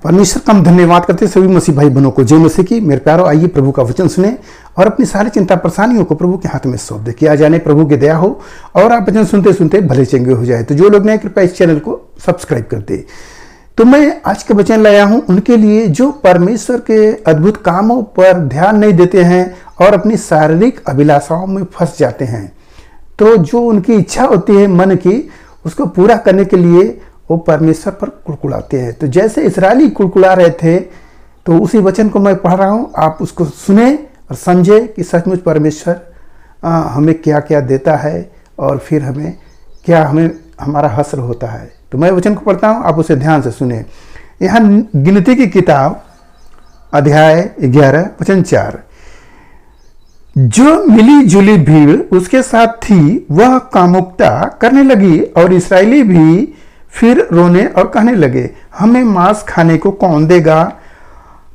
परमेश्वर का हम धन्यवाद करते हैं सभी मसीह भाई बहनों को। जय मसीह की। मेरे प्यारो, आइए प्रभु का वचन सुने और अपनी सारी चिंता परेशानियों को प्रभु के हाथ में सौंप दे। किया जाने प्रभु की दया हो और आप वचन सुनते सुनते भले चंगे हो जाए। तो जो लोग नए, कृपया इस चैनल को सब्सक्राइब कर दे। तो मैं आज के वचन लाया हूं उनके लिए जो परमेश्वर के अद्भुत कामों पर ध्यान नहीं देते हैं और अपनी शारीरिक अभिलाषाओं में फंस जाते हैं। तो जो उनकी इच्छा होती है मन की, उसको पूरा करने के लिए वो परमेश्वर पर कुड़कुड़ाते हैं। तो जैसे इस्राएली कुड़कुड़ा रहे थे, तो उसी वचन को मैं पढ़ रहा हूँ, आप उसको सुने और समझे कि सचमुच परमेश्वर हमें क्या क्या देता है और फिर हमें हमारा हश्र होता है। तो मैं वचन को पढ़ता हूँ, आप उसे ध्यान से सुने। यहाँ गिनती की किताब अध्याय 11 वचन 4, जो मिली जुली भीड़ उसके साथ थी वह कामुकता करने लगी और इस्राएली भी फिर रोने और कहने लगे, हमें मांस खाने को कौन देगा?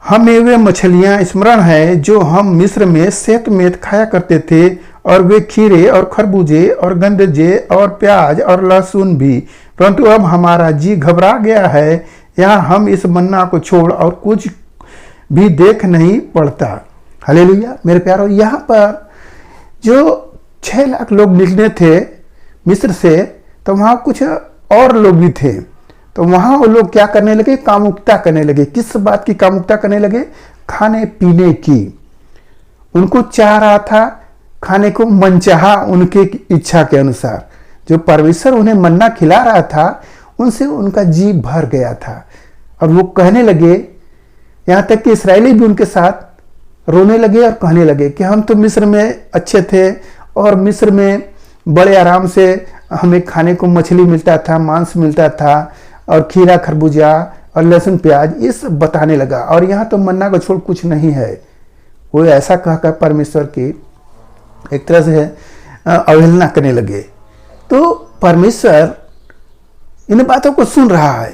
हमें वे मछलियां स्मरण है जो हम मिस्र में सेतमेत खाया करते थे, और वे खीरे और खरबूजे और गंधजे और प्याज और लहसुन भी। परंतु अब हमारा जी घबरा गया है, यहाँ हम इस मन्ना को छोड़ और कुछ भी देख नहीं पड़ता। हालेलुया। मेरे प्यारों, यहाँ पर जो 6 लाख लोग निकले थे मिस्र से, तो वहाँ कुछ और लोग भी थे। तो वहां वो लोग क्या करने लगे? कामुकता करने लगे। किस बात की कामुकता करने लगे? खाने पीने की। उनको चाह रहा था खाने को, मनचाहा उनके इच्छा के अनुसार। जो परमेश्वर उन्हें मन्ना खिला रहा था, उनसे उनका जी भर गया था। और वो कहने लगे, यहां तक कि इस्राएली भी उनके साथ रोने लगे और कहने लगे कि हम तो मिस्र में अच्छे थे और मिस्र में बड़े आराम से हमें खाने को मछली मिलता था, मांस मिलता था और खीरा खरबूजा और लहसुन प्याज, ये सब बताने लगा। और यहाँ तो मन्ना को छोड़ कुछ नहीं है। वो ऐसा कहकर परमेश्वर की एक तरह से अवहेलना करने लगे। तो परमेश्वर इन बातों को सुन रहा है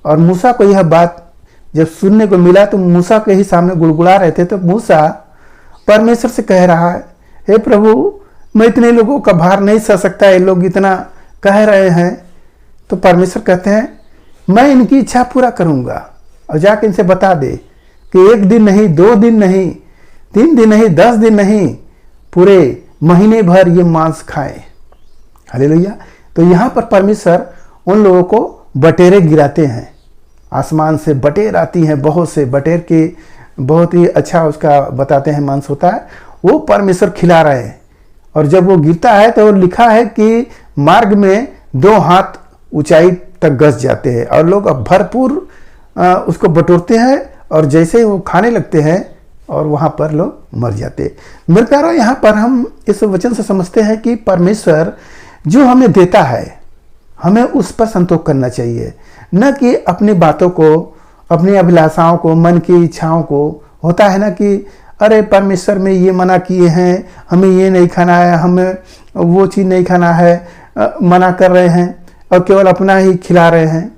और मूसा को यह बात जब सुनने को मिला तो मूसा के ही सामने गुड़गुड़ा रहे थे। तो मूसा परमेश्वर से कह रहा है, हे प्रभु, मैं इतने लोगों का भार नहीं सह सकता, ये लोग इतना कह रहे हैं। तो परमेश्वर कहते हैं, मैं इनकी इच्छा पूरा करूंगा। और जाके इनसे बता दे कि 1 दिन नहीं, 2 दिन नहीं, 3 दिन नहीं, 10 दिन नहीं, पूरे महीने भर ये मांस खाएं। हालेलुया। तो यहाँ पर परमेश्वर उन लोगों को बटेरे गिराते हैं। आसमान से बटेर आती हैं, बहुत से बटेर के बहुत ही अच्छा उसका बताते हैं मांस होता है, वो परमेश्वर खिला रहे हैं। और जब वो गिरता है तो लिखा है कि मार्ग में 2 हाथ ऊंचाई तक गस जाते हैं और लोग अब भरपूर उसको बटोरते हैं और जैसे ही वो खाने लगते हैं और वहां पर लोग मर जाते हैं। मेरे प्यारों, यहाँ पर हम इस वचन से समझते हैं कि परमेश्वर जो हमें देता है, हमें उस पर संतोष करना चाहिए, न कि अपनी बातों को, अपनी अभिलाषाओं को, मन की इच्छाओं को। होता है ना कि अरे परमेश्वर में ये मना किए हैं, हमें ये नहीं खाना है, हमें वो चीज़ नहीं खाना है, मना कर रहे हैं और केवल अपना ही खिला रहे हैं।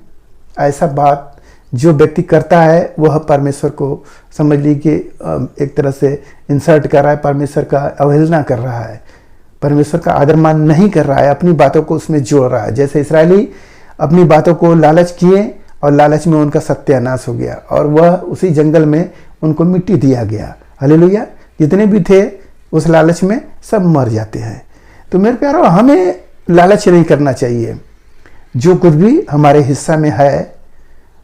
ऐसा बात जो व्यक्ति करता है वह परमेश्वर को समझ लीजिए एक तरह से इंसल्ट कर रहा है, परमेश्वर का अवहेलना कर रहा है, परमेश्वर का आदर मान नहीं कर रहा है, अपनी बातों को उसमें जोड़ रहा है। जैसे इस्राएली अपनी बातों को लालच किए और लालच में उनका सत्यानाश हो गया और वह उसी जंगल में उनको मिट्टी दिया गया। हालेलुया। जितने भी थे उस लालच में सब मर जाते हैं। तो मेरे प्यारों, हमें लालच नहीं करना चाहिए। जो कुछ भी हमारे हिस्सा में है,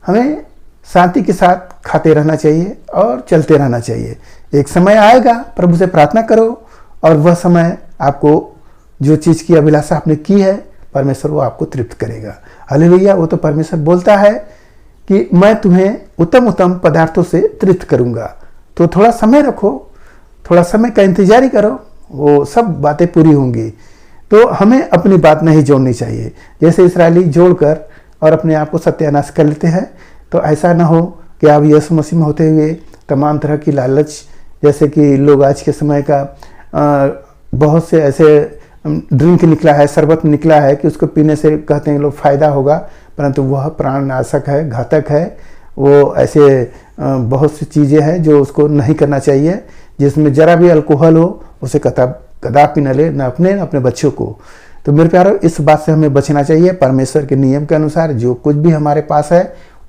हमें शांति के साथ खाते रहना चाहिए और चलते रहना चाहिए। एक समय आएगा, प्रभु से प्रार्थना करो और वह समय आपको जो चीज़ की अभिलाषा आपने की है, परमेश्वर वो आपको तृप्त करेगा। हालेलुया। वो तो परमेश्वर बोलता है कि मैं तुम्हें उत्तम उत्तम पदार्थों से तृप्त करूँगा। तो थोड़ा समय रखो, थोड़ा समय का इंतजार ही करो, वो सब बातें पूरी होंगी। तो हमें अपनी बात नहीं जोड़नी चाहिए। जैसे इस्राएली जोड़कर और अपने आप को सत्यानाश कर लेते हैं, तो ऐसा ना हो कि आप यीशु मसीह में होते हुए तमाम तरह की लालच, जैसे कि लोग आज के समय का बहुत से ऐसे ड्रिंक निकला है, शरबत निकला है कि उसको पीने से कहते हैं लोग फ़ायदा होगा, परंतु वह प्राणनाशक है, घातक है। वो ऐसे बहुत सी चीज़ें हैं जो उसको नहीं करना चाहिए। जिसमें जरा भी अल्कोहल हो उसे कदापि न ले, न अपने बच्चों को। तो मेरे प्यारों, इस बात से हमें बचना चाहिए। परमेश्वर के नियम के अनुसार जो कुछ भी हमारे पास है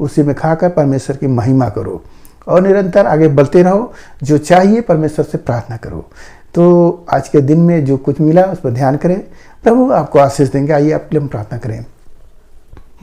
उसी में खाकर परमेश्वर की महिमा करो और निरंतर आगे बढ़ते रहो। जो चाहिए परमेश्वर से प्रार्थना करो। तो आज के दिन में जो कुछ मिला उस पर ध्यान करें, प्रभु आपको आशीष देंगे। आइए आपके लिए हम प्रार्थना करें।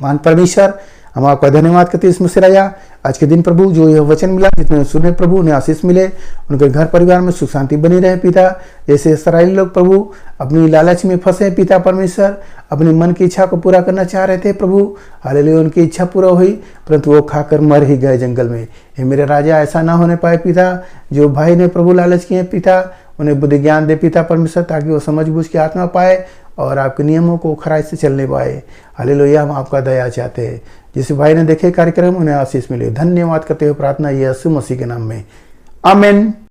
महान परमेश्वर, हम आपका धन्यवाद करते हैं इस मुझसे राजा आज के दिन प्रभु, जो यह वचन मिला जितने सुने प्रभु उन्हें आशीष मिले, उनके घर परिवार में सुख शांति बनी रहे पिता। जैसे इस्राएली लोग प्रभु अपनी लालच में फंसे पिता परमेश्वर, अपनी मन की इच्छा को पूरा करना चाह रहे थे प्रभु, हालेलुया उनकी इच्छा पूरा हुई परंतु वो खाकर मर ही गए जंगल में। हे मेरे राजा, ऐसा ना होने पाए पिता। जो भाई ने प्रभु लालच किए पिता, उन्हें बुद्धि ज्ञान दे पिता परमेश्वर, ताकि वो समझ बूझ के आत्मा पाए और आपके नियमों को खराई से चलने पाए। हालेलुया, हम आपका दया चाहते हैं। जिस भाई ने देखे कार्यक्रम उन्हें आशीष मिले। धन्यवाद करते हुए प्रार्थना यीशु मसीह के नाम में, आमीन।